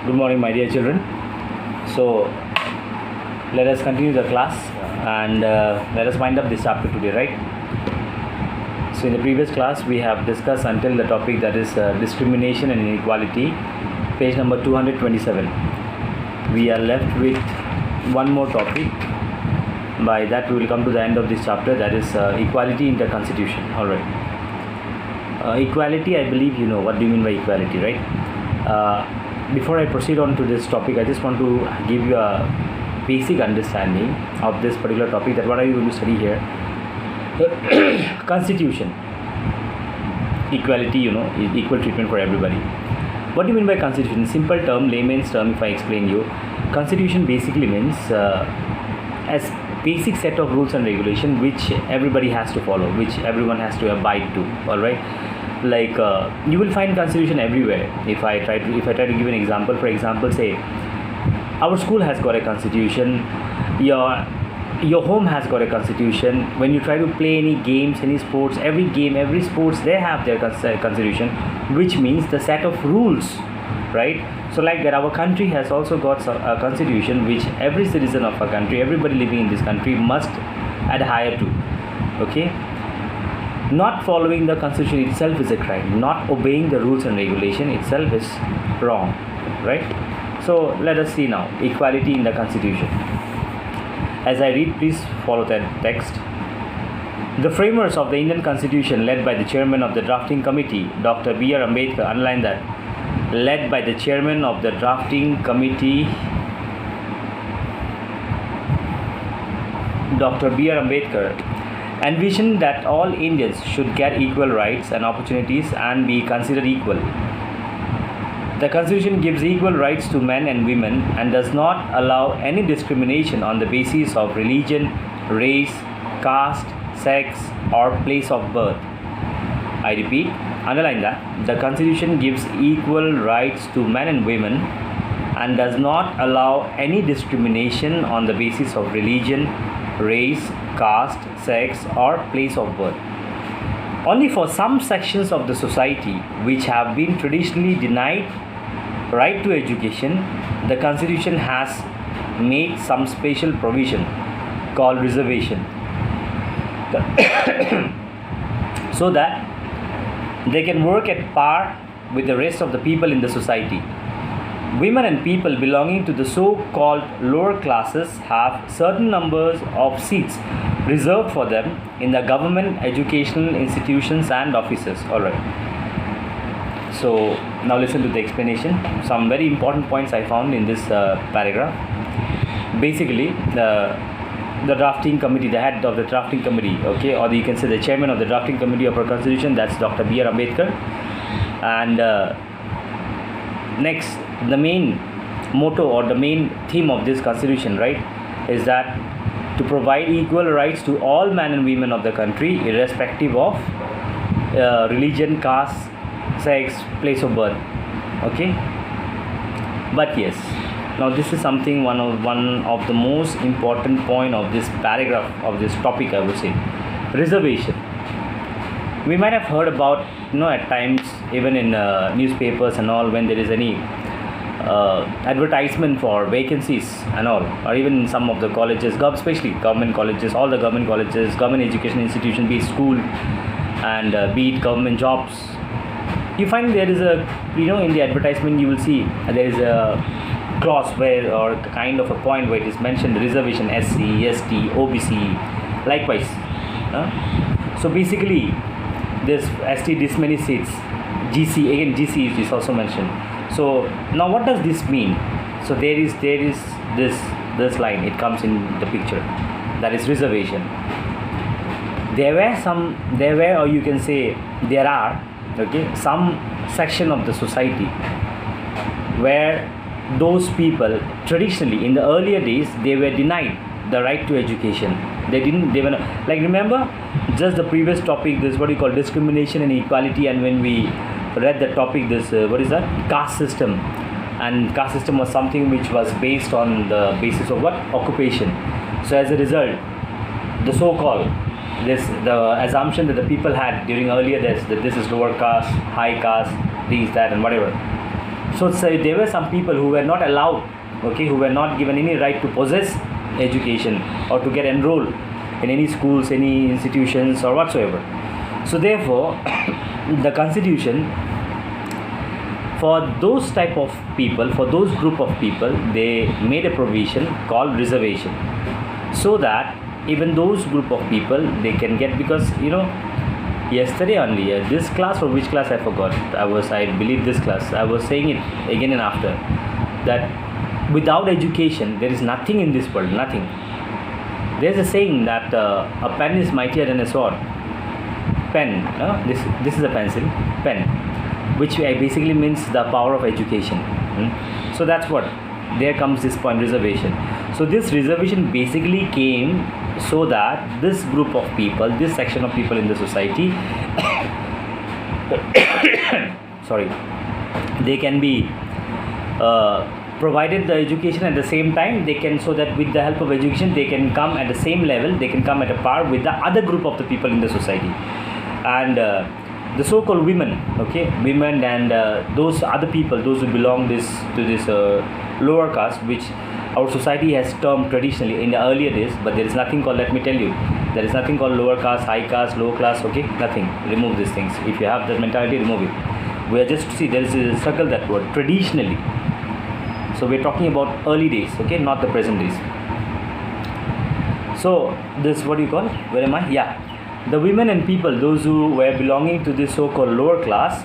Good morning, my dear children. So, let us continue the class and let us wind up this chapter today, right? So, in the previous class, we have discussed until the topic that is discrimination and inequality, page number 227. We are left with one more topic. By that, we will come to the end of this chapter, that is equality in the Constitution. All right. Equality, I believe you know. What do you mean by equality, right? Before I proceed on to this topic, I just want to give you a basic understanding of this particular topic, that what are you going to study here. Constitution, equality, is equal treatment for everybody. What do you mean by Constitution? Simple term, layman's term, if I explain you, Constitution basically means as basic set of rules and regulation which everybody has to follow, which everyone has to abide to. All right. Like you will find Constitution everywhere. If I try to give an example, for example, say our school has got a Constitution, your home has got a Constitution. When you try to play any games, any sports, every sports, they have their Constitution, which means the set of rules, right? So like that, our country has also got a Constitution which every citizen of our country, everybody living in this country must adhere to. Okay. Not following the Constitution itself is a crime. Not obeying the rules and regulation itself is wrong, right? So let us see now equality in the Constitution. As I read, please follow that text. The framers of the Indian Constitution, led by the chairman of the drafting committee, Dr. B.R. Ambedkar, underline that, led by the chairman of the drafting committee, Dr. B.R. Ambedkar, envisioned that all Indians should get equal rights and opportunities and be considered equal. The Constitution gives equal rights to men and women and does not allow any discrimination on the basis of religion, race, caste, sex, or place of birth. I repeat, underline that. The Constitution gives equal rights to men and women and does not allow any discrimination on the basis of religion, race, caste, sex, or place of birth. Only for some sections of the society which have been traditionally denied right to education, the Constitution has made some special provision called reservation so that they can work at par with the rest of the people in the society. Women and people belonging to the so-called lower classes have certain numbers of seats reserved for them in the government educational institutions and offices. Alright. So now listen to the explanation. Some very important points I found in this paragraph. Basically, the drafting committee, the head of the drafting committee, okay, or you can say the chairman of the drafting committee of our Constitution, that's Dr. B.R. Ambedkar. And next, the main motto or the main theme of this Constitution, right, is that to provide equal rights to all men and women of the country, irrespective of religion, caste, sex, place of birth. Okay. But yes, now this is something one of the most important point of this paragraph, of this topic, I would say, reservation. We might have heard about, at times, even in newspapers and all, when there is any advertisement for vacancies and all, or even in some of the colleges, especially government colleges, all the government colleges, government education institution, be it school and be it government jobs, you find there is a, in the advertisement you will see there is a clause where, or kind of a point where it is mentioned reservation, SC, ST, OBC, likewise. So basically, this ST this many seats, GC, again GC is also mentioned. So now what does this mean? So there is this line, it comes in the picture, that is reservation. There were, or you can say there are, okay, some section of the society where those people traditionally in the earlier days they were denied the right to education. They were not, like, remember just the previous topic, this what you call discrimination and equality, and when we read the topic, this what is that, caste system, and caste system was something which was based on the basis of what, occupation. So as a result, the so-called the assumption that the people had during earlier days, that this is lower caste, high caste, these, that, and whatever. So there were some people who were not allowed, okay, who were not given any right to possess education or to get enrolled in any schools, any institutions or whatsoever. So therefore, the constitution, for those type of people, for those group of people, they made a provision called reservation, so that even those group of people they can get, because yesterday only, this class, or which class I forgot, I believe this class, I was saying it again and after, that without education there is nothing in this world, nothing. There's a saying that a pen is mightier than a sword. Pen, this is a pencil, pen, which basically means the power of education. So that's what, there comes this point, reservation. So this reservation basically came so that this group of people, this section of people in the society sorry, they can be provided the education at the same time. They can, so that with the help of education they can come at the same level, they can come at a par with the other group of the people in the society. And the so-called women, okay, women and those other people, those who belong to this lower caste, which our society has termed traditionally in the earlier days, but there is nothing called, let me tell you, there is nothing called lower caste, high caste, low class, okay, nothing. Remove these things. If you have that mentality, remove it. We are just, see, there is a circle, that word, traditionally. So we're talking about early days, okay, not the present days. So this, what do you call, where am I? Yeah, the women and people, those who were belonging to this so-called lower class,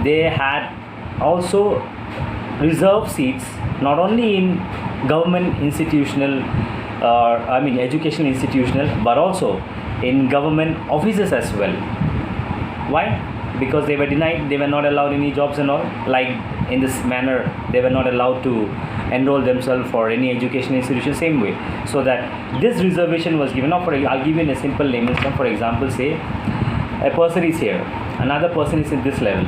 they had also reserved seats, not only in government institutional, educational institutional, but also in government offices as well. Why? Because they were denied, they were not allowed any jobs and all. Like in this manner, they were not allowed to enroll themselves for any education institution, same way. So that this reservation was given. Now, I'll give you in a simple layman's term. For example, say a person is here, another person is in this level.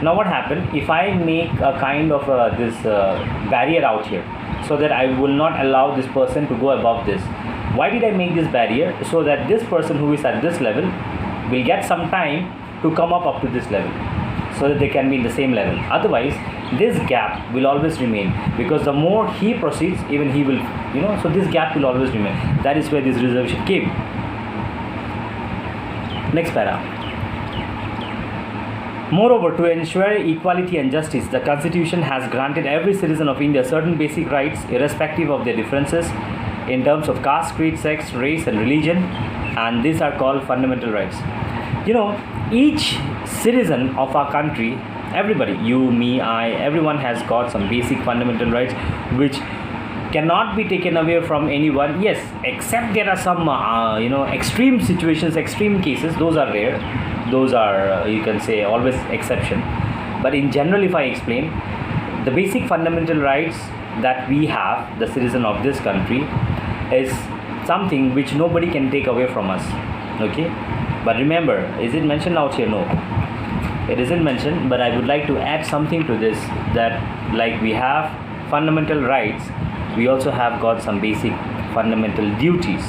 Now what happened, if I make a kind of this barrier out here, so that I will not allow this person to go above this. Why did I make this barrier? So that this person who is at this level will get some time to come up to this level, so that they can be in the same level. Otherwise, this gap will always remain, because the more he proceeds, even he will, so this gap will always remain. That is where this reservation came. Next para. Moreover, to ensure equality and justice, the Constitution has granted every citizen of India certain basic rights, irrespective of their differences in terms of caste, creed, sex, race and religion, and these are called fundamental rights. Each citizen of our country, everybody, you, me, I, everyone has got some basic fundamental rights which cannot be taken away from anyone. Yes, except there are some extreme situations, extreme cases, those are rare, those are you can say always exception. But in general, if I explain, the basic fundamental rights that we have, the citizen of this country, is something which nobody can take away from us, okay. But remember, is it mentioned out here? No, it isn't mentioned, but I would like to add something to this, that like we have fundamental rights, we also have got some basic fundamental duties.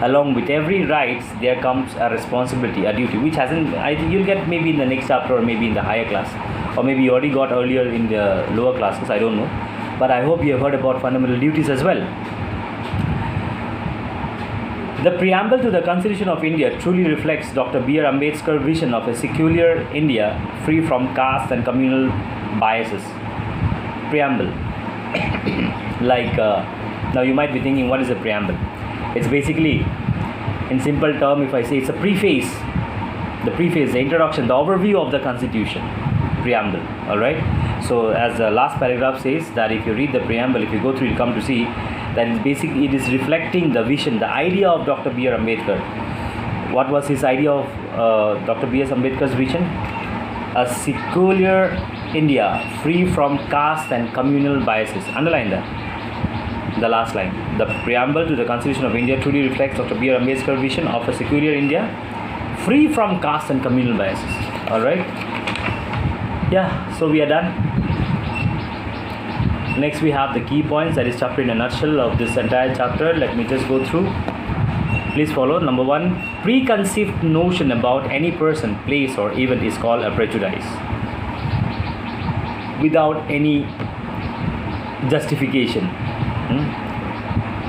Along with every rights, there comes a responsibility, a duty, which hasn't, I think you'll get maybe in the next chapter, or maybe in the higher class, or maybe you already got earlier in the lower classes, I don't know. But I hope you have heard about fundamental duties as well. The preamble to the Constitution of India truly reflects Dr. B.R. Ambedkar's vision of a secular India free from caste and communal biases. Preamble. Now you might be thinking, what is a preamble? It's basically, in simple term, if I say, it's a preface. The preface, the introduction, the overview of the Constitution. Preamble. Alright? So as the last paragraph says, that if you read the preamble, if you go through, you'll come to see that it is reflecting the vision, the idea of Dr. B.R. Ambedkar. What was his idea of Dr. B.S. Ambedkar's vision? A secular India free from caste and communal biases. Underline that. The last line. The preamble to the Constitution of India truly reflects Dr. B.R. Ambedkar's vision of a secular India free from caste and communal biases. Alright? Yeah, so we are done. Next we have the key points, that is chapter in a nutshell of this entire chapter. Let me just go through. Please follow. Number 1, preconceived notion about any person, place or event is called a prejudice. without any justification,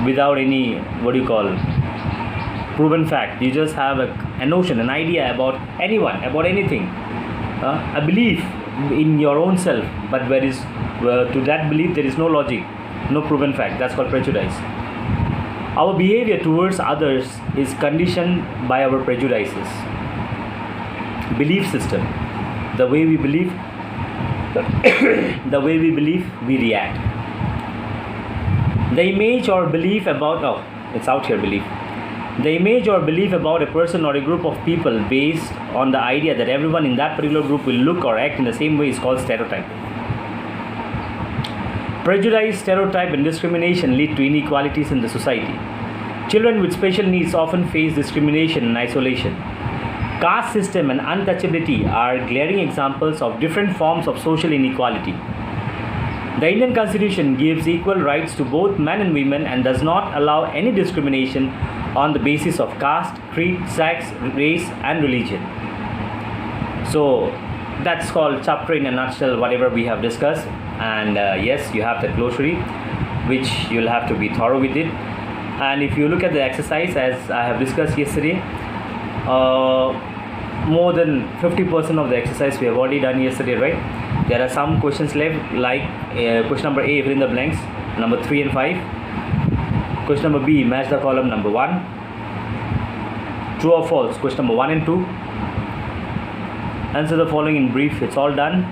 without any, what do you call, proven fact. You just have a notion, an idea about anyone, about anything, a belief in your own self, but to that belief there is no logic, no proven fact. That's called prejudice. Our behavior towards others is conditioned by our prejudices, belief system. The way we believe, we react. The image or belief about the image or belief about a person or a group of people based on the idea that everyone in that particular group will look or act in the same way is called stereotype. Prejudice, stereotype, and discrimination lead to inequalities in the society. Children with special needs often face discrimination and isolation. Caste system and untouchability are glaring examples of different forms of social inequality. The Indian Constitution gives equal rights to both men and women and does not allow any discrimination on the basis of caste, creed, sex, race, and religion. So that's called chapter in a nutshell, whatever we have discussed. And yes, you have the glossary, which you'll have to be thorough with it. And if you look at the exercise, as I have discussed yesterday, more than 50% of the exercise we have already done yesterday, right? There are some questions left, like question number A, fill in the blanks, number 3 and 5. Question number B, match the column number 1. True or false, question number 1 and 2. Answer the following in brief, it's all done.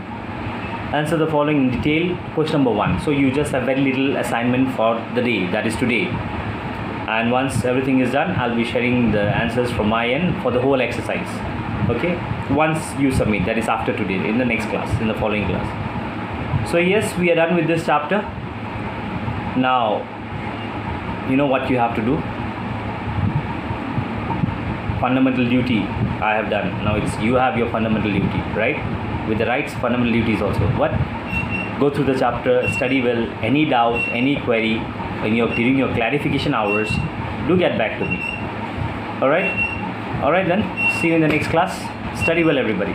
Answer the following in detail, question number 1. So you just have very little assignment for the day, that is today. And once everything is done, I'll be sharing the answers from my end for the whole exercise. Okay, once you submit, that is after today, in the next class, in the following class. So yes, we are done with this chapter. Now you know what you have to do. Fundamental duty I have done. Now it's you have your fundamental duty, right? With the rights, fundamental duties also. What? Go through the chapter, study well. Any doubt, any query, when you're during your clarification hours, do get back to me. Alright then, see you in the next class. Study well, everybody.